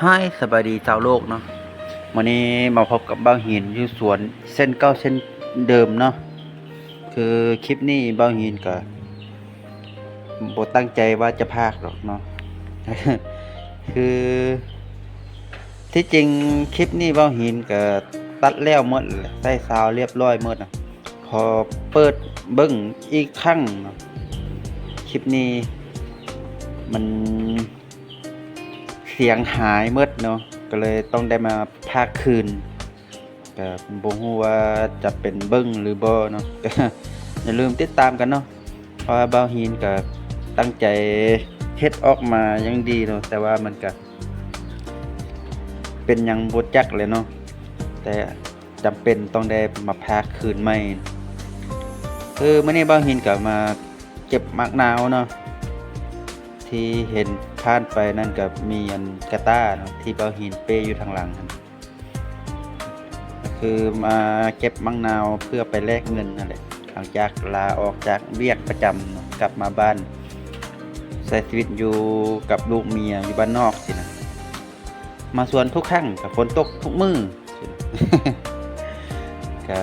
ให้สบายดีชาวโลกเนาะวันนี้มาพบกับบ้าวหินอยู่สวนเส้นเก้าเส้นเดิมเนาะคือคลิปนี้บ้าวหินก็บ่ตั้งใจว่าจะพากหรอกเนาะ คือที่จริงคลิปนี้บ้าวหินก็ตัดแล้วหมดแหละใส่ซาวเรียบร้อยหมดนะพอเปิดเบิ่งอีกครั้งเนาะคลิปนี้มันเสียงหายหมดเนาะก็เลยต้องได้มาพากคืนก็บ่ฮู้ว่าจะเป็นเบิ่งหรือบ่เนาะ ก็อย่าลืมติดตามกันเนาะเพราะว่าบ่าวฮีนก็ตั้งใจเฮ็ดออกมาอย่างดีเนาะแต่ว่ามันก็เป็นหยังบ่จักเลยเนาะแต่จำเป็นต้องได้มาพากคืนใหม่คือมื้อนี้บ่าวฮีนก็มาเก็บมะนาวเนาะที่เห็นผ่านไปนั่นก็มีอันกระต้าเนาะที่บ่าวฮีนเป้อยู่ทางหลังนั่นคือมาเก็บมะนาวเพื่อไปแลกเงินนั่นแหละหลังจากลาออกจากเวียกประจำเนาะกลับมาบ้านใช้ชีวิตอยู่กับลูกเมียอยู่บ้านนอกสินะมาสวนทุกครั้งกับฝนตกทุกมื้อสินะ ก็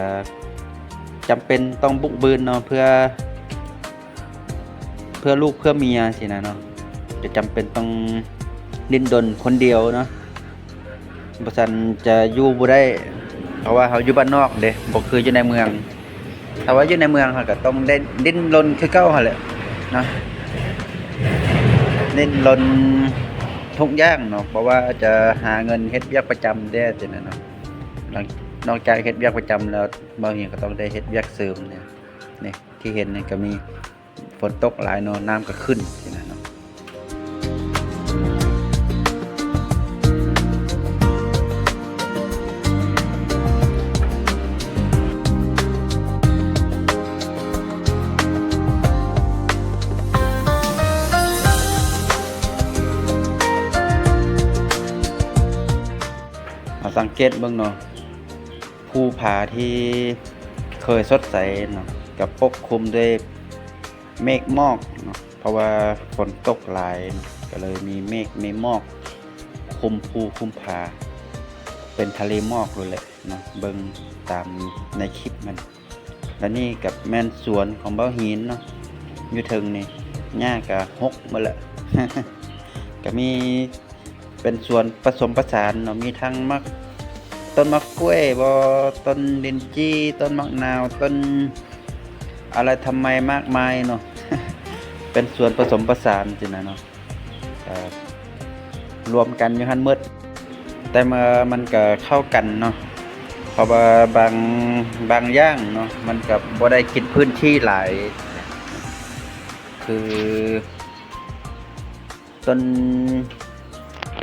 จำเป็นต้องบุกบืนเนาะเพื่อลูกเพื่อเมียสินะเนาะจะจำเป็นต้องดิ้นรนคนเดียวเนาะบ่ซันจะอยู่บ่ได้เพราะว่าเขาอยู่บ้านนอกเด้บ่คืออยู่ในเมืองถ้าว่าอยู่ในเมืองเขาก็ต้องได้ดิ้นรนคือเก่าหั่นแหละเนาะดิ้นรนทุกอย่างเนาะเพราะว่าจะหาเงินเฮ็ดเวียกประจำได้จังนั้นเนาะนอกจากเฮ็ดเวียกประจำแล้วบางอย่างก็ต้องได้เฮ็ดเวียกเสริมเนี่ยนี่ที่เห็นนี่ก็มีฝนตกหลายเนาะน้ำก็ขึ้นจังนั้นเนาะมาสังเกตเบิ่งเนาะภูผาที่เคยสดใสเนาะกับปกคลุมด้วยเมฆหมอกเนาะเพราะว่าฝนตกหลายก็เลยมีเมฆมีหมอกคลุมภูคลุมผาเป็นทะเลหมอกเลยแหละเนาะเบิ่งตามในคลิปมันและนี่กับแม่นสวนของบ่าวหินเนาะอยู่เทิงนี่หญ้าก็หกหมดละ ก็มีเป็นสวนผสมผสานเนาะมีทั้งต้นมะกล้วยต้นลิ้นจี้ต้นมะนาวต้นอะไรทำไมมากมายเนาะ เป็นสวนผสมผสานจริงนะเนาะรวมกันอยู่หั่นหมดแต่มันก็เข้ากันเนาะเพราะว่าบางอย่างเนาะมันก็บ่ได้กินพื้นที่หลายคือต้น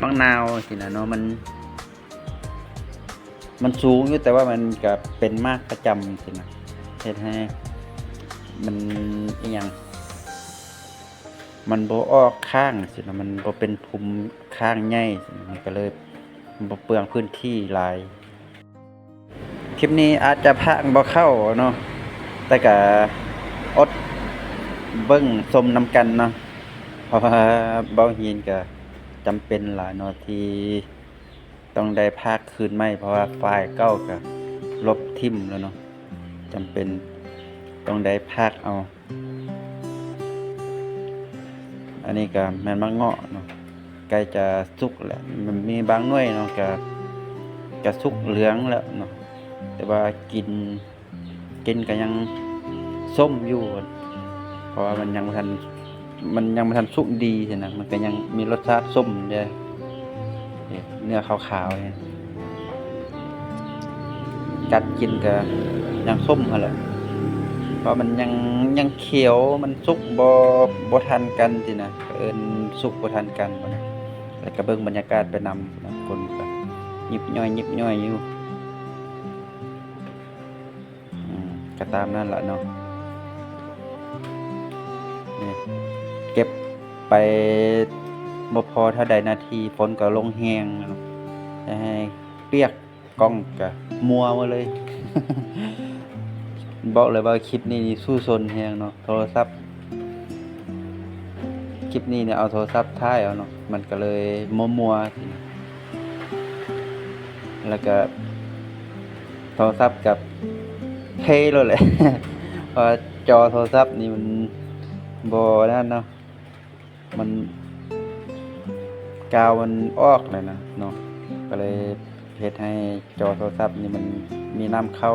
มะนาวสินะเนาะมันสูงอยู่แต่ว่ามันก็เป็นมากประจำสินะเฮ็ดให้มันอีหยังมันบ่ออกข้างสินะมันบ่เป็นภูมิข้างใหญ่สิมันก็เลยบ่เปลืองพื้นที่หลายคลิปนี้อาจจะพากบ่เข้าเนาะแต่ก็อดเบิ่งชมนำกันเนาะเพราะว่าบ่าวฮีนก็จำเป็นหลายเนาะที่ต้องได้พากคืนใหม่เพราะว่าไฟล์เก่าก็ลบทิ่มแล้วเนาะจำเป็นต้องได้พากเอาอันนี้ก็แม่นมะเงาะเนาะใกล้จะสุกแล้วมันมีบางหน่วยเนาะก็สุกเหลืองแล้วเนาะแต่ว่ากินก็ยังส้มอยู่เพราะว่ามันยังบ่ทันสุกดีใช่นะมันก็ยังมีรสชาติส้มอยู่เนื้อขาวๆเนี่ยกัดกินก็ยังส้มหั่นแหละเพราะมันยังเขียวมันสุกบ่ทันกันสินะเอิ้นสุกบ่ทันกันบ่นะแล้วก็เบิ่งบรรยากาศไปนำนะคนก็ยิบย่อยอยู่ก็ตามนั่นล่ะเนาะนี่เก็บไปบ่พอเท่าใดนาทีฝนก็ลงแฮงเนาะให้เปียกกล้องก็มัวหมดเลย บอกเลยว่าคลิปนี้สู้ซนแฮงเนาะโทรศัพท์คลิปนี้เนี่ยเอาโทรศัพท์ถ่ายเอาเนาะมันก็เลยมัวๆ แล้วก็โทรศัพท์กับเคเลยแหละ เพราะจอโทรศัพท์นี่มันบ่นั่นเนาะมันกาวมันออกเลยนะเนาะก็เลยเฮ็ดให้จอโทรศัพท์นี่มันมีน้ำเข้า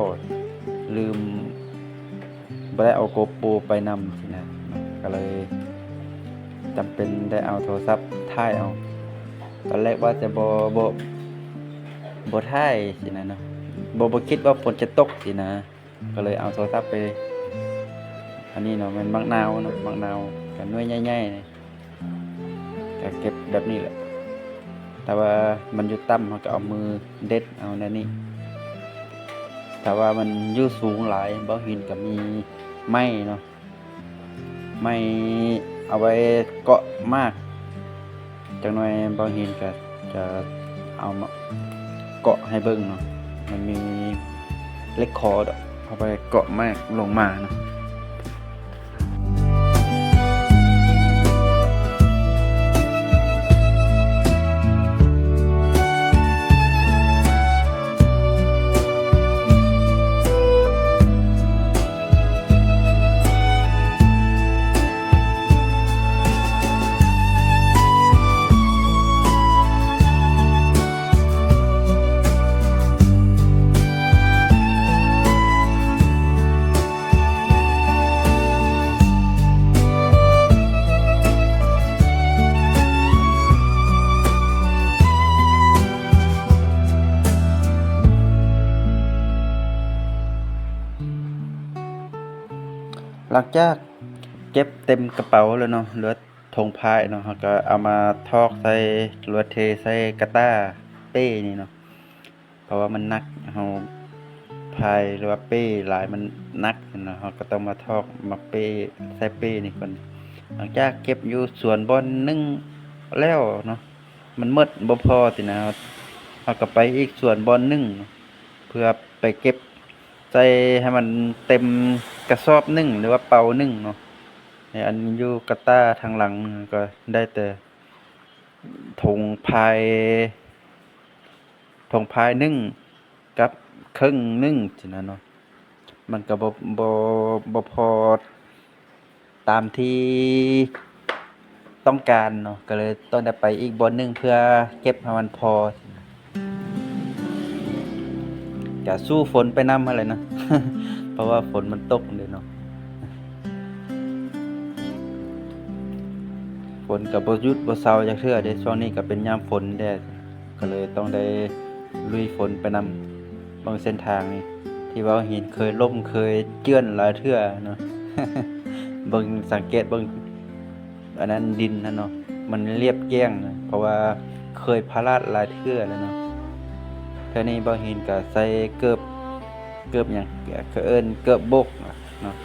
ลืมบ่ได้เอาโกโปรไปนำสินะเนาะก็เลยจำเป็นได้เอาโทรศัพท์ถ่ายเอาตอนแรกว่าจะบ่ถ่ายสินะเนาะบ่คิดว่าฝนจะตกสินะก็เลยเอาโทรศัพท์ไปอันนี้เนาะมันมักนาวเนาะมักนาวกับหน่วยใหญ่ๆนี่ก็เก็บแบบนี้แหละแต่ว่ามันอยู่ต่ำเราก็เอามือเด็ดเอาแนวนี้แต่ว่ามันอยู่สูงหลายบ่หินก็มีไม้เนาะไม้เอาไว้เกาะมากจังหน่อยบ่หินก็จะเอามาเกาะให้เบิ่งเนาะมันมีเล็กคอร์ดเอาไปเกาะมากลงมาเนาะหลังจากเก็บเต็มกระเป๋าแล้วเนาะเหลือธงพายเนาะเราก็เอามาทอกใส่หรือว่าเทใส่กระต้าเป้นี่เนาะเพราะว่ามันหนักเราพายหรือว่าเป้หลายมันหนักเนาะเราก็ต้องมาทอกมาเป้ใส่เป้นี่ก่อนหลังจากเก็บอยู่ส่วนบอนนึงแล้วเนาะมันหมดบ่พอสินะเราก็ไปอีกส่วนบอนนึงเพื่อไปเก็บใส่ให้มันเต็มกระสอบนึงหรือว่าเป่านึงเนาะในอันอยู่กระต้าทางหลังก็ได้แต่ถุงพายนึงกับครึ่งนึงสินะเนาะมันก็บ่พอตามที่ต้องการเนาะก็เลยต้องได้ไปอีกบ่อนนึงเพื่อเก็บให้มันพอก็สู้ฝนไปนำอะไรนะ เพราะว่าฝนมันตกเลยเนาะฝนก็บ่หยุดบ่เซาจักเทื่อเด้ช่วงนี้ก็เป็นยามฝนแด้ก็เลยต้องได้ลุยฝนไปนำบางเส้นทางนี่ที่ว่าเห็นเคยล่มเคยเจื้อนหลายเทื่อเนาะ เบิ่งสังเกตเบิ่งอันนั้นดินนะเนาะมันเรียบแย้งนะเพราะว่าเคยพลาดหลายเทื่อแล้วเนาะเทื่อนี้บ่เห็นก็ใส่เกือบหยังก็เอิ้นเกือบบกเนาะ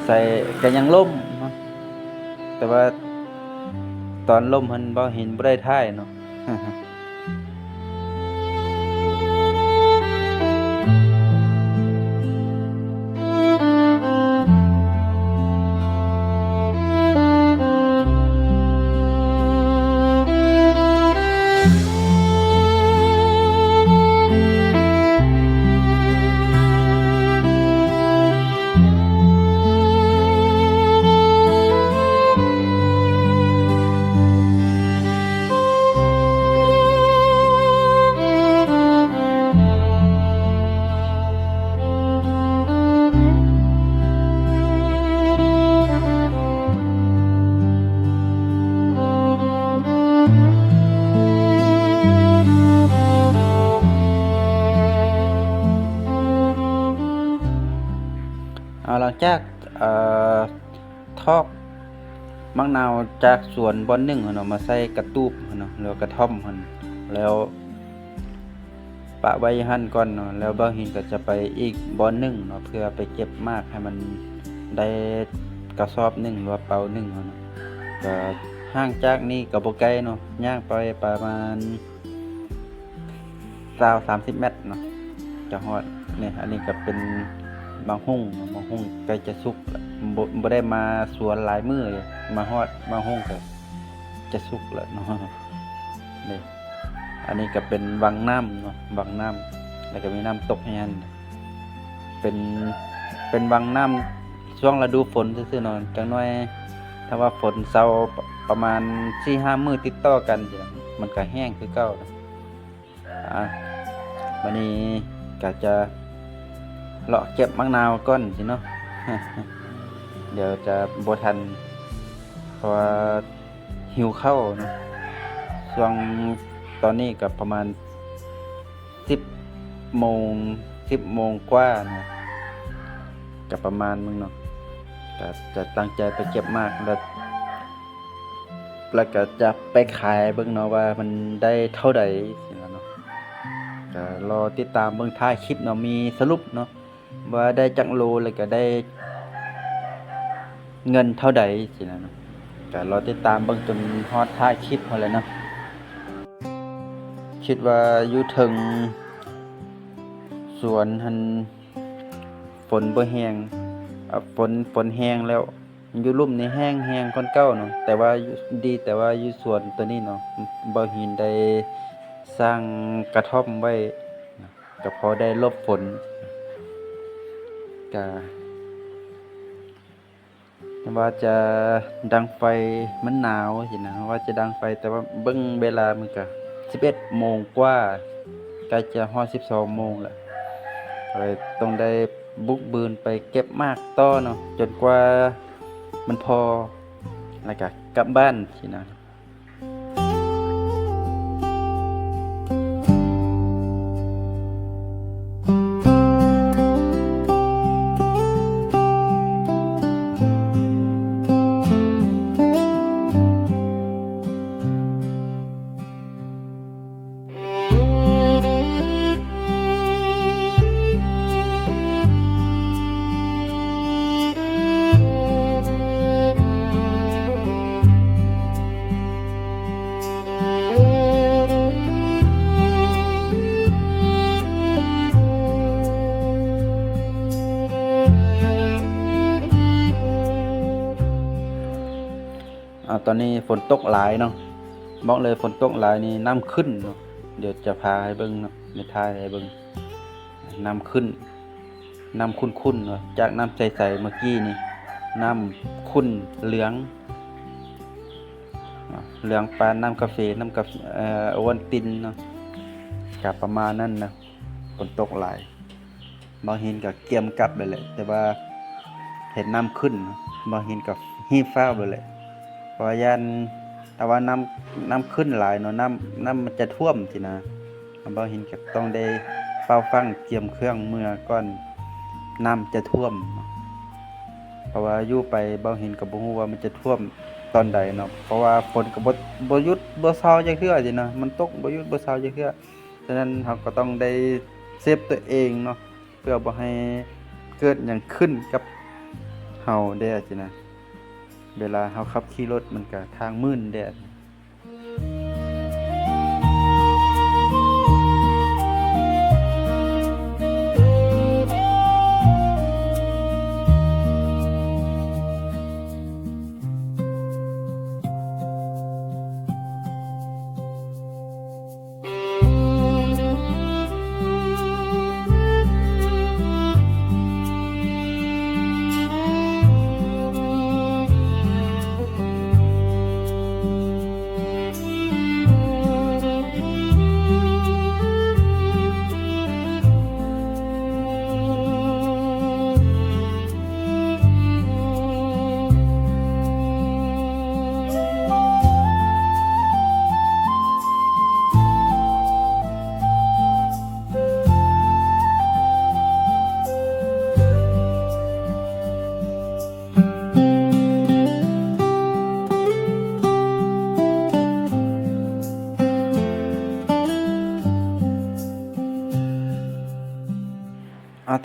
ใส่ก็ยังล่มเนาะแต่ว่าตอนล่มมันบ่เห็นบ่ได้ถ่ายเนาะ หลังจากทอกมะนาวจากสวนบอนหนึ่งเนาะมาใส่กระตูบเนาะแล้วกระท่อมหั่นแล้วปะไว้หั่นก่อนเนาะแล้วบ่หินก็จะไปอีกบอนหนึ่งเนาะเพื่อไปเก็บมากให้มันได้กระสอบหนึ่งหรือว่าเปาหนึ่งเนาะก็ห่างจากนี้ก็บ่ไกลเนาะย่างไปประมาณ20-30 เมตรเนาะจะฮอดนี่อันนี้ก็เป็นบางหุ่งใกล้จะสุกแล้วบ่ได้มาสวนหลายมื้อเลยมาฮอดบางหุ่งก็จะสุกแล้วเนาะนี่ อันนี้ก็เป็นวังน้ำเนาะวังน้ำแล้วก็มีน้ำตกให้อันเป็นวังน้ำช่วงฤดูฝนซื่อๆเนาะจังน้อยถ้าว่าฝนเซาประมาณ 4-5 มื้อติดต่อกันจ้ะมันก็แห้งคือเก่านะวันนี้ก็จะเลาะเก็บมะนาวก่อนสิเนาะ เดี๋ยวจะบ่ทันเพราะว่าหิวข้าวเนาะช่วงตอนนี้ก็ประมาณ10 โมง10 โมงกว่านะก็ประมาณมึงเนาะก็จะตั้งใจไปเก็บมากแล้วก็จะไปขายเบิ่งเนาะว่ามันได้เท่าใดสิเนาะก็รอติดตามเบิ่งท้ายคลิปเนาะมีสรุปเนาะว่าได้จักโลแล้วก็ได้เงินเท่าใดสิเนาะก็รอติดตามเบิ่งจนฮอดท้ายคลิปพุ่นแหละเนาะคิดว่าอยู่ถึงสวนหันฝนบ่แห้งฝนแห้งแล้วอยู่ลุ่มนี่แห้งคนเก่าเนาะแต่ว่าแต่ว่าอยู่สวนตัวนี้เนาะบ่หินได้สร้างกระท่อมไว้ก็พอได้หลบฝนก็ว่าจะดังไฟมันหนาวสินะว่าจะดังไฟแต่ว่าเบิ่งเวลามันก็11 โมงกว่าใกล้จะฮอด12 โมงแล้วเลยต้องได้บุกบืนไปเก็บมากต่อเนาะจนกว่ามันพอแล้วก็กลับบ้านสินะตอนนี้ฝนตกหลายเนาะบอกเลยฝนตกหลายนี่น้ำขึ้นเนาะเดี๋ยวจะพาให้เบิ่งเนาะในท้ายให้เบิ่งน้ำขึ้นน้ำขุ่นๆเนาะจากน้ำใสๆเมื่อกี้นี่น้ำขุ่นเหลืองปานน้ำกาแฟโอวัลตินเนาะก็ประมาณนั้นนะฝนตกหลายบางเห็นก็เกียมกลับเลยแหละแต่ว่าเห็นน้ำขึ้นบางเห็นก็ฮีบฟ้าวเลยแหละเพราะย่านแต่ว่าน้ำขึ้นหลายเนาะน้ำมันจะท่วมสินะบางเห็นก็ต้องได้เฝ้าฟังเตรียมเครื่องเมื่อก่อนน้ำจะท่วมเพราะว่าอยู่ไปบางเห็นก็บ่ฮู้ว่ามันจะท่วมตอนใดเนาะเพราะว่าฝนก็บ่หยุดบ่เซาจักเทื่อสินะมันตกบ่หยุดบ่เซาจักเทื่อฉะนั้นเราก็ต้องได้เซฟตัวเองเนาะเพื่อบ่ให้เกิดหยังขึ้นกับเฮาได้สินะเวลาเฮาขับขี่รถมันก็ทางมืดแดด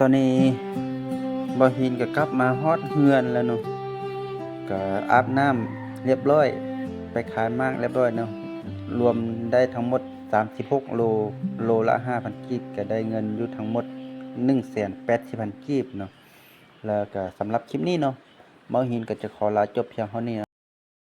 ตอนนี้บ่หินก็กลับมาฮอดเฮือนแล้วเนาะก็อาบน้ำเรียบร้อยไปขายมากเรียบร้อยเนาะรวมได้ทั้งหมด36 โลละ 5,000 กีบก็ได้เงินอยู่ทั้งหมด 180,000 กีบเนาะแล้วก็สำหรับคลิปนี้เนาะบ่หินก็จะขอลาจบเพียงเท่านี้